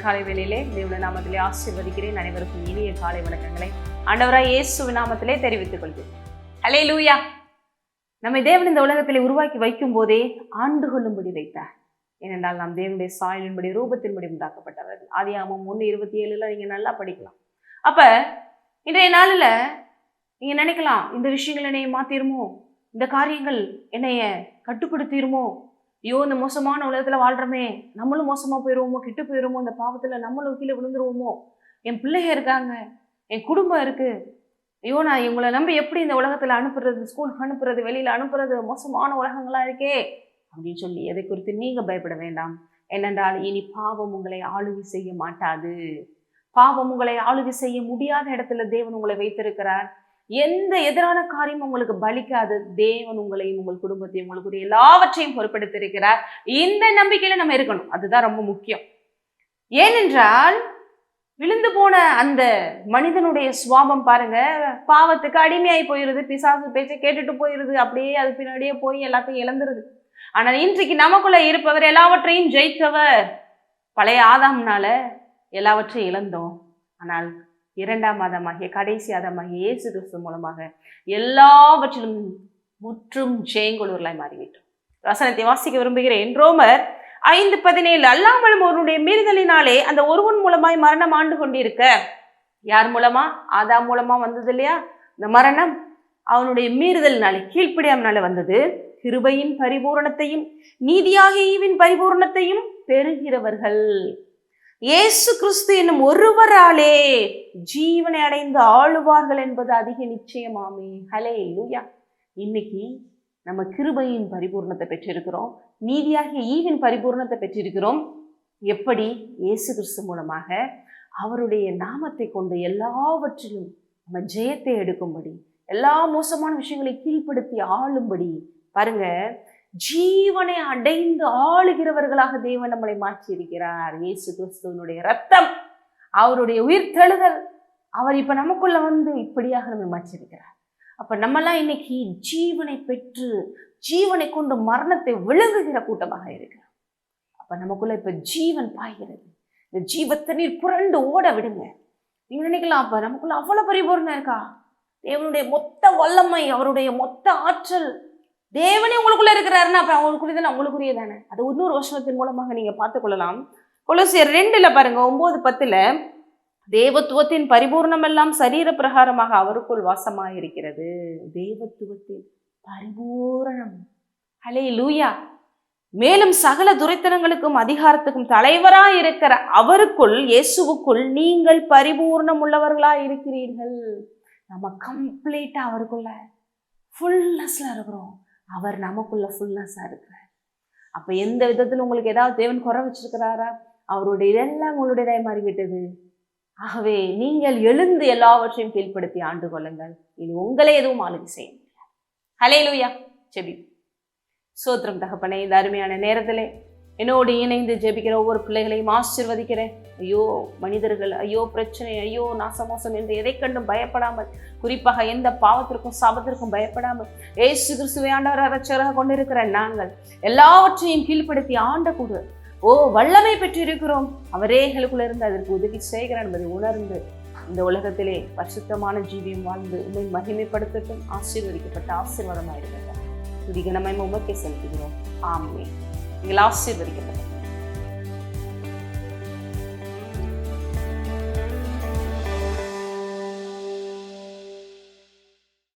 காலை வேளையிலே தேவனுடைய நாமத்திலே ஆசீர்வதிக்கிறேன். அனைவருக்கும் இனிய காலை வணக்கங்களை ஆண்டவராய் இயேசுவின் நாமத்திலே தெரிவித்துக் கொள்கிறேன். அல்லேலூயா. நம்மை தேவன் இந்த உலகத்திலே உருவாக்கி வைக்கும் போதே ஆண்டு கொள்ளும்படி வைத்தார். ஏனென்றால் நாம் தேவனுடைய சாயலின்படி ரூபத்தின்படி உண்டாக்கப்பட்டவர்கள். ஆதியாகமம் 1:27 நீங்க நல்லா படிக்கலாம். அப்ப இன்றைய நாளில் நீங்க நினைக்கலாம், இந்த விஷயங்கள் என்னைய மாத்திருமோ, இந்த காரியங்கள் என்னைய கட்டுப்படுத்திருமோ, ஐயோ இந்த மோசமான உலகத்துல வாழ்றோமே, நம்மளும் மோசமா போயிடுவோமோ, கெட்டு போயிடுவோமோ, இந்த பாவத்துல நம்மளும் கீழே விழுந்துருவோமோ, என் பிள்ளைங்க இருக்காங்க, என் குடும்பம் இருக்கு, ஐயோ நான் இவங்களை நம்பி எப்படி இந்த உலகத்துல அனுப்புறது, ஸ்கூலுக்கு அனுப்புறது, வெளியில அனுப்புறது, மோசமான உலகங்களா இருக்கே அப்படின்னு சொல்லி எதை குறித்து நீங்க பயப்பட வேண்டாம். ஏனென்றால் இனி பாவம் உங்களை ஆளுகை செய்ய மாட்டாது. பாவம் உங்களை ஆளுகை செய்ய முடியாத இடத்துல தேவன் உங்களை வைத்திருக்கிறார். எந்த எதிரான காரியம் உங்களுக்கு பலிக்காது. தேவன் உங்களையும் உங்கள் குடும்பத்தையும் உங்களுக்கு எல்லாவற்றையும் பொறுப்பெடுத்திருக்கிறார். இந்த நம்பிக்கையில நம்ம இருக்கணும். அதுதான் ரொம்ப முக்கியம். ஏனென்றால் விழுந்து போன அந்த மனிதனுடைய சுவாபம் பாருங்க, பாவத்துக்கு அடிமையாகி போயிருது, பிசாசு பேச்சை கேட்டுட்டு போயிருது, அப்படியே அது பின்னாடியே போய் எல்லாத்தையும் இழந்துருது. ஆனால் இன்றைக்கு நமக்குள்ள இருப்பவர் எல்லாவற்றையும் ஜெயித்தவர். பழைய ஆதாம்னால எல்லாவற்றையும் இழந்தோம். ஆனால் இரண்டாம் ஆதாமாகிய கடைசி ஆதாமாகிய இயேசு கிறிஸ்து மூலமாக எல்லாவற்றிலும் முற்றும் ஜெயங்கொள்வர்களாய் மாறிவிட்டோம். வசனத்தை வாசிக்க விரும்புகிறேன். ரோமர் 5:17 அல்லாமலும் அவருடைய மீறுதலினாலே அந்த ஒருவன் மூலமாய் மரணம் ஆண்டு கொண்டிருக்க. யார் மூலமா? ஆதாம் மூலமா வந்தது இல்லையா இந்த மரணம்? அவனுடைய மீறுதலினாலே, கீழ்ப்படியாமனால வந்தது. கிருபையின் பரிபூரணத்தையும் நீதியாகிய ஈவின் பரிபூரணத்தையும் பெறுகிறவர்கள் இயேசு கிறிஸ்து என்னும் ஒருவராலே ஜீவனை அடைந்து ஆளுவார்கள் என்பது அதிக நிச்சயமாமே. ஹல்லேலூயா. இன்னைக்கு நம்ம கிருபையின் பரிபூர்ணத்தை பெற்றிருக்கிறோம், நீதியாகிய ஈவின் பரிபூர்ணத்தை பெற்றிருக்கிறோம். எப்படி? இயேசு கிறிஸ்து மூலமாக அவருடைய நாமத்தை கொண்டு எல்லாவற்றிலும் நம்ம ஜெயத்தை எடுக்கும்படி, எல்லா மோசமான விஷயங்களை கீழ்ப்படுத்தி ஆளும்படி பாருங்க, ஜீவனை அடைந்து ஆளுகிறவர்களாக தேவன் நம்மளை மாற்றி இருக்கிறார். இயேசு கிறிஸ்துவனுடைய ரத்தம், அவருடைய உயிர்த்தெழுதல், அவர் இப்ப நமக்குள்ள வந்து இப்படியாக நம்மை மாற்றியிருக்கிறார். அப்ப நம்மெல்லாம் இன்னைக்கு ஜீவனை பெற்று ஜீவனை கொண்டு மரணத்தை விழுங்குகிற கூட்டமாக இருக்கிறோம். அப்ப நமக்குள்ள இப்ப ஜீவன் பாய்கிறது. இந்த ஜீவத்தை நீர் புரண்டு ஓட விடுங்க. நீங்க நினைக்கலாம், அப்ப நமக்குள்ள அவ்வளவு பரிபூர்ணம் இருக்கா? தேவனுடைய மொத்த வல்லமை, அவருடைய மொத்த ஆற்றல், தேவனே உங்களுக்குள்ள இருக்கிறாருன்னா அப்ப அவங்களுக்குரியதானே, உங்களுக்குரியதானே. அது இன்னொரு வசனத்தின் மூலமாக நீங்க பார்த்துக் கொள்ளலாம். கொலோசியர் 2 பாருங்க, 9:10 தேவத்துவத்தின் பரிபூர்ணம் எல்லாம் சரீர பிரகாரமாக அவருக்குள் வாசமாயிருக்கிறது. தேவத்துவத்தின் பரிபூரணம். ஹல்லேலூயா. மேலும் சகல துரைத்தனங்களுக்கும் அதிகாரத்துக்கும் தலைவராய் இருக்கிற அவருக்குள், இயேசுவுக்குள் நீங்கள் பரிபூர்ணம் உள்ளவர்களாய் இருக்கிறீர்கள். நம்ம கம்ப்ளீட்டா அவருக்குள்ள ஃபுல்னஸ்ல இருக்கிறோம். அவர் நமக்குள்ள ஃபுல்னஸா இருக்கிறார். அப்ப எந்த விதத்துல உங்களுக்கு ஏதாவது தேவன் குறை வச்சிருக்கிறாரா? அவருடைய இதெல்லாம் உங்களுடையதாய் மாறிவிட்டது. ஆகவே நீங்கள் எழுந்து எல்லாவற்றையும் கீழ்ப்படுத்தி ஆண்டு கொள்ளுங்கள். இனி உங்களே எதுவும் ஆளுகை செய்ய முடியாது. ஹல்லேலூயா. ஜெபி. சோத்திரம் தகப்பனே, இந்த அருமையான நேரத்திலே என்னோடு இணைந்து ஜெபிக்கிற ஒவ்வொரு பிள்ளைகளையும் ஆசீர்வதிக்கிறேன். ஐயோ மனிதர்கள், ஐயோ பிரச்சனை, ஐயோ நாசமோசம் என்று எதை கண்டும் பயப்படாமல், குறிப்பாக எந்த பாவத்திற்கும் சாபத்திற்கும் பயப்படாமல், இயேசு கிறிஸ்துவை ஆண்டவராக இரட்சகராக கொண்டிருக்கிற நாங்கள் எல்லாவற்றையும் கீழ்ப்படுத்தி ஆண்ட கூட வல்லமை பெற்றிருக்கிறோம். அவரே எங்களுக்குள்ள இருந்து அதற்கு உதவி செய்கிறார் என்பதை உணர்ந்து இந்த உலகத்திலே பரிசுத்தமான ஜீவியம் வாழ்ந்து உண்மை மகிமைப்படுத்தட்டும். ஆசீர்வதிக்கப்பட்ட ஆசீர்வாதமாயிருக்கிறார். துதிகனமாய் உமக்கே செலுத்துகிறோம். ஆமென். நீங்கள் ஆசீர்வதிக்கப்பட்ட